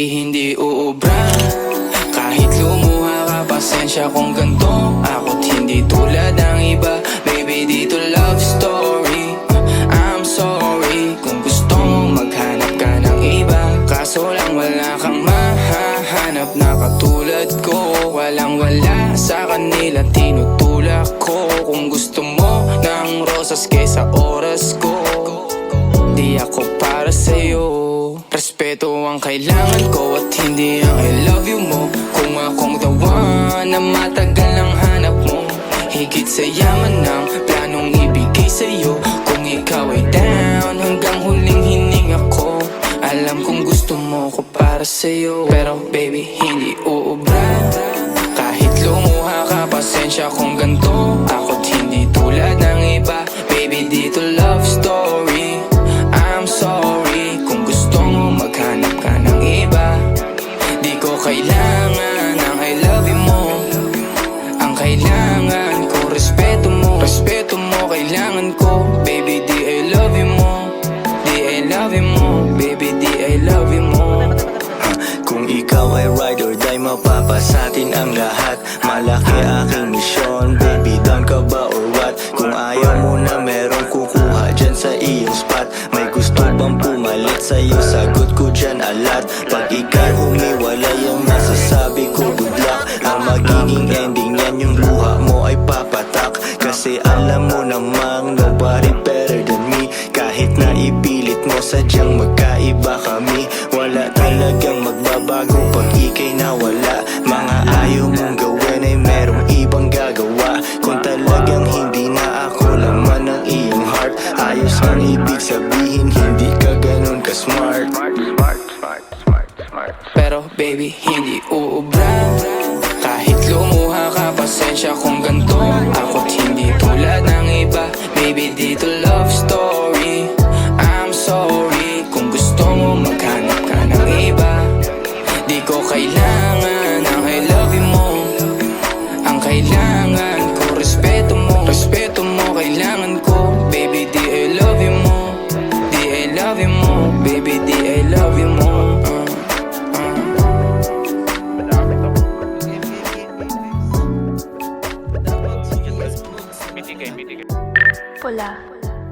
baby, hindi uubra. Kahit lumuha ka, pasensya kung ganto. Ako't hindi tulad ng iba. Baby, dito love story. I'm sorry kung gusto mo maghanap ka ng iba. Kaso lang wala kang mahahanap na katulad ko. Walang wala sa kanila, tinutulak ko. Kung gusto mo ng rosas kaysa oras ko, di ako para sa'yo. Respeto ang kailangan ko at hindi ang I love you mo. Kung akong the one na matagal ang hanap mo, higit sa yaman ng planong ibigay sa'yo. Kung ikaw ay down, hanggang huling hininga ko. Alam kong gusto mo ko para sa'yo, pero baby, hindi uubra. Kahit lumuha ka, pasensya kung ganto. Ako't hindi tulad ng iba. Baby, dito love story. I'm sorry kung gusto mo maghanap ka ng iba. Di ko kailangan ang I love you mo. Ang kailangan ko, respeto mo. Respeto mo, kailangan ko. Baby, di I love you mo. Di I love you mo. Baby, di I love you mo. Kung ikaw ay ride or die, mapapasatin ang lahat. Malaki aking misyon, baby, down ka ba or what? Kung ayaw mo na merong kukuha dyan sa iyong spot. May gusto bang pumalit sa'yo? Sagot ko dyan alat. Pag ikaw humiwalay, ang masasabi ko good luck. Ang magiging ending yan, yung luha mo ay papatak. Kasi alam mo namang nobody better than me. Kahit na ipilit mo, sadyang magkaiba kami. Wala talagang magbabago pag ika'y nawala. Mga ayaw mong gawin ay merong ibang gagawa. Kung talagang hindi na ako laman ng iyong heart, ayos ang ibig sabihin, hindi ka ganun ka-smart. Pero baby, hindi uubra. Kahit lumuha ka, pasensya kung